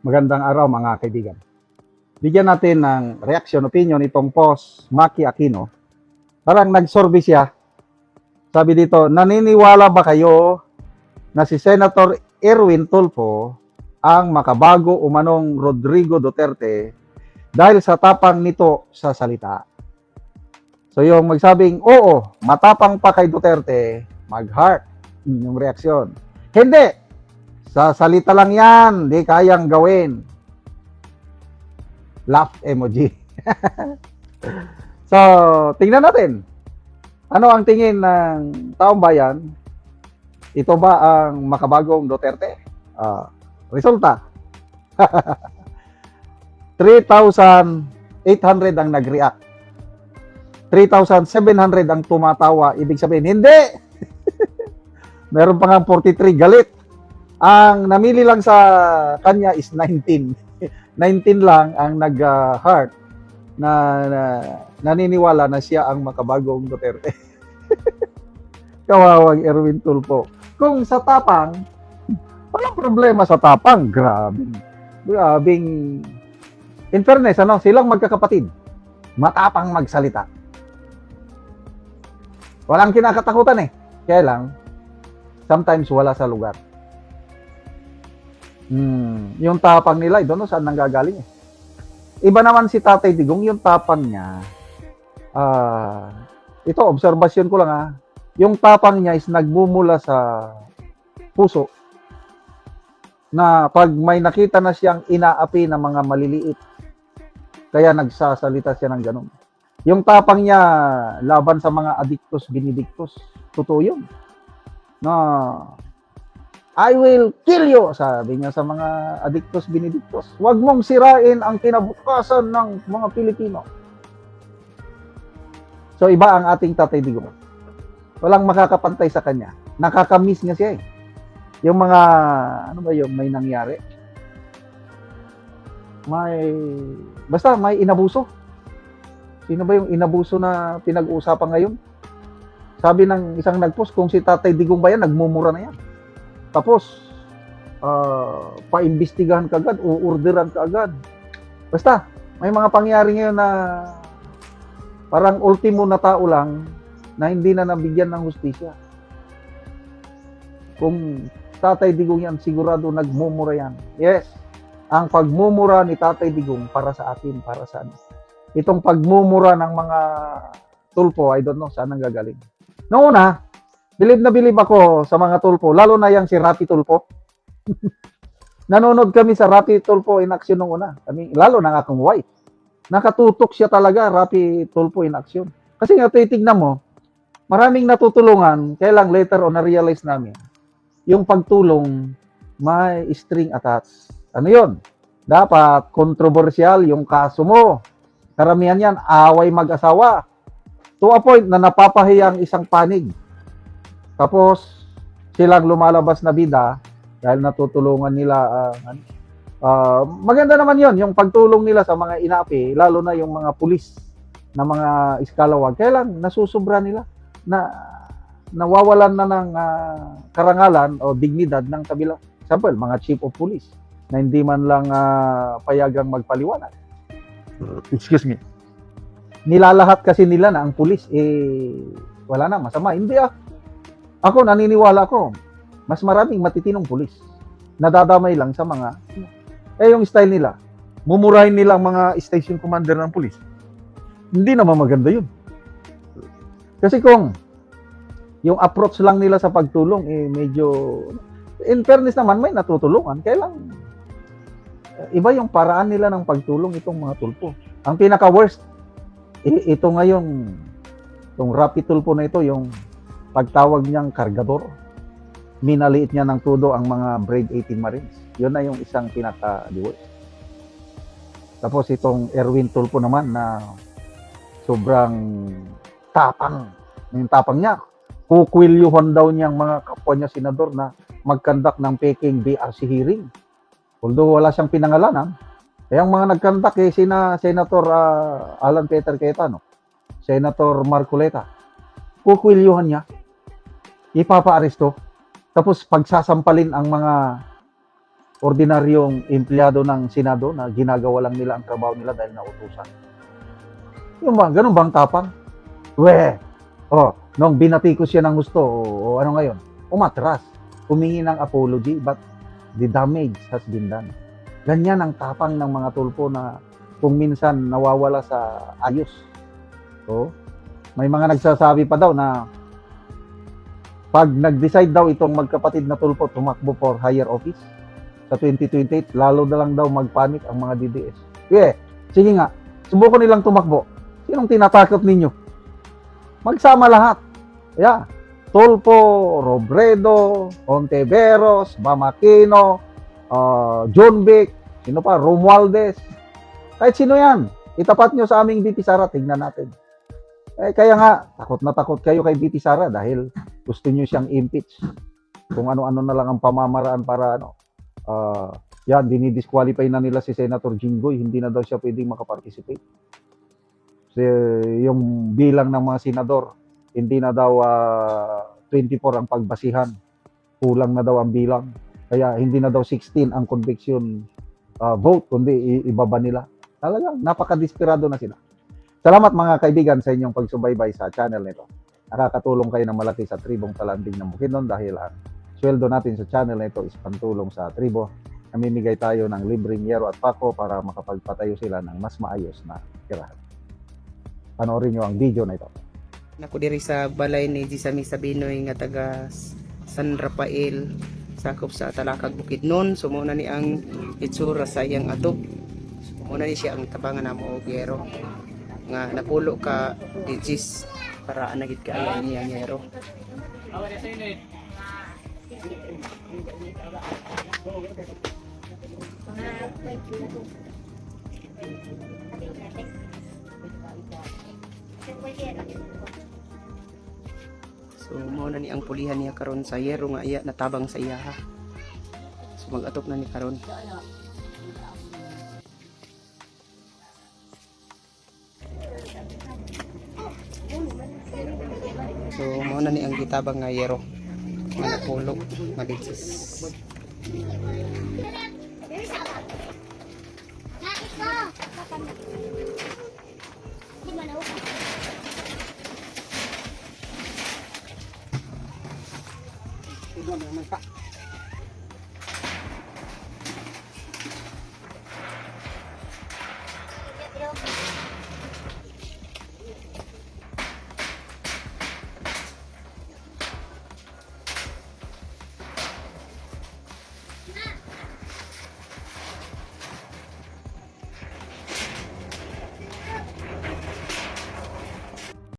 Magandang araw mga kaibigan. Bigyan natin ng reaction, opinion itong post Maki Aquino. Parang nag-survey siya. Sabi dito, naniniwala ba kayo na si Senator Erwin Tulfo ang makabago umanong Rodrigo Duterte dahil sa tapang nito sa salita? So yung magsabing, oo, matapang pa kay Duterte, mag-heart yung reaksyon. Hindi! Sa salita lang yan, di kayang gawin. Laugh emoji. So, tingnan natin. Ano ang tingin ng taong bayan? Ito ba ang makabagong Duterte? Resulta. 3,800 ang nag-react. 3,700 ang tumatawa. Ibig sabihin, hindi! Meron pa nga 43 galit. Ang namili lang sa kanya is 19. 19 lang ang nag-heart na naniniwala na siya ang makabagong Duterte. Kawawang Erwin Tulfo. Kung sa tapang, walang problema sa tapang. Grabing. In fairness, silang magkakapatid. Matapang magsalita. Walang kinakatakutan eh. Kaya lang, sometimes wala sa lugar. Yung tapang nila, doon saan nanggagaling eh. Iba naman si Tatay Digong, yung tapang niya, ito, obserbasyon ko lang yung tapang niya is nagmumula sa puso, na pag may nakita na siyang inaapi ng mga maliliit, kaya nagsasalita siya ng ganun. Yung tapang niya laban sa mga adiktos, binidiktos, totoo yun. I will kill you, sabi niya sa mga adiktos, binidiktos. Huwag mong sirain ang kinabukasan ng mga Pilipino. So, iba ang ating Tatay Digong. Walang makakapantay sa kanya. Nakakamiss niya siya eh. Yung mga, may nangyari. Basta may inabuso. Sino ba yung inabuso na pinag-uusapan ngayon? Sabi ng isang nag-post, kung si Tatay Digong ba yan, nagmumura na yan. Tapos, paimbestigahan ka agad, uorderan ka agad. Basta, may mga pangyari ngayon na parang ultimo na tao lang na hindi na nabigyan ng hustisya. Kung Tatay Digong yan, sigurado nagmumura yan. Yes, ang pagmumura ni Tatay Digong para sa atin, para sa atin. Itong pagmumura ng mga Tulfo, I don't know saan ang gagaling. Noong una, bilib na bilib ako sa mga Tulfo, lalo na yung si Rapi Tulfo. Nanonood kami sa Rapi Tulfo in action nung una. Lalo na akong wife. Nakatutok siya talaga, Rapi Tulfo in action. Kasi nga, titignan mo, maraming natutulungan, kaya lang later on na-realize namin, yung pagtulong may string attached. Ano yun? Dapat kontrobersyal yung kaso mo. Karamihan yan, away mag-asawa. To a point na napapahiyang isang panig. Tapos, silang lumalabas na bida dahil natutulungan nila. Maganda naman yon yung pagtulong nila sa mga inapi, lalo na yung mga pulis na mga iskalawag. Kaya lang, nasusubra nila na nawawalan na ng karangalan o dignidad ng kabila. Example, mga chief of police na hindi man lang payagang magpaliwanag. Excuse me. Nilalahat kasi nila na ang pulis, wala na, masama. Hindi Ako, naniniwala ko, mas maraming matitinong pulis. Nadadamay lang sa mga, yung style nila, mumurahin nilang mga station commander ng pulis. Hindi naman maganda yun. Kasi kung yung approach lang nila sa pagtulong, medyo, in fairness naman, may natutulungan. Kaya lang, iba yung paraan nila ng pagtulong itong mga Tulfo. Ang pinaka-worst, ito ngayon, itong Rapi Tulfo na ito, yung pagtawag niyang kargador, minaliit niya ng todo ang mga Brave 18 Marines. Yun na yung isang pinaka-worst. Tapos itong Erwin Tulfo naman na sobrang tapang. Yung tapang niya, kukwilyuhan daw niyang mga kapwa niya senador na mag-conduct ng Peking BRC hearing. Although wala siyang pinangalanan, kaya ang mga nag-conduct Senator Alan Peter Cayetano, Senator Marcoleta, kukwilyuhan niya, ipapa-aresto, tapos pagsasampalin ang mga ordinaryong empleyado ng Senado na ginagawa lang nila ang trabaho nila dahil nautusan. Yung ba, ganun bang tapang? Nung binatikos siya ng gusto, o ano ngayon, umatras, humingi ng apology, but the damage has been done. Ganyan ang tapang ng mga tulpo na kung minsan nawawala sa ayos. So, may mga nagsasabi pa daw na pag nag-decide daw itong magkapatid na tulpo tumakbo for higher office sa 2028, lalo na lang daw magpanik ang mga DDS. Sige nga, subukan nilang tumakbo. Sinong tinatakot ninyo? Magsama lahat. Tulpo, Robredo, Ontiveros, Bamakino, John Vic, sino pa, Romualdez. Kahit sino yan, itapat nyo sa aming BP Sara, tignan natin. Kaya nga, takot na takot kayo kay BP Sara dahil gusto nyo siyang impeach. Kung ano-ano na lang ang pamamaraan para dinidisqualify na nila si Senator Jinggoy, hindi na daw siya pwedeng makaparticipate. Kasi yung bilang ng mga senador, hindi na daw 24 ang pagbasihan. Kulang na daw ang bilang. Kaya hindi na daw 16 ang conviction vote, kundi ibaba nila. Talagang napaka-desperado na sila. Salamat mga kaibigan sa inyong pagsubaybay sa channel nito. Nakakatulong kayo ng malaki sa tribong Talanding ng Bukidnon dahil ang sweldo natin sa channel nito is pantulong sa tribo. Namimigay tayo ng libreng yero at pako para makapagpatayo sila ng mas maayos na tirahan. Panoorin nyo ang video na ito. Nako diri sa balay ni Gisami Sabinoy nga taga San Rafael, sakop sa Talakag Bukidnon. So muna ni ang itsura sa iyang atop. So muna ni siya ang tabangan namo og yero nga napulo ka digis para anagit ka ayan niya yero. So mao na ni ang pulihan niya karon sa yero nga iya natabang sa iya. So mag-atop na ni karon. So mao na ni ang gitabang nga yero nga napulo nga digis.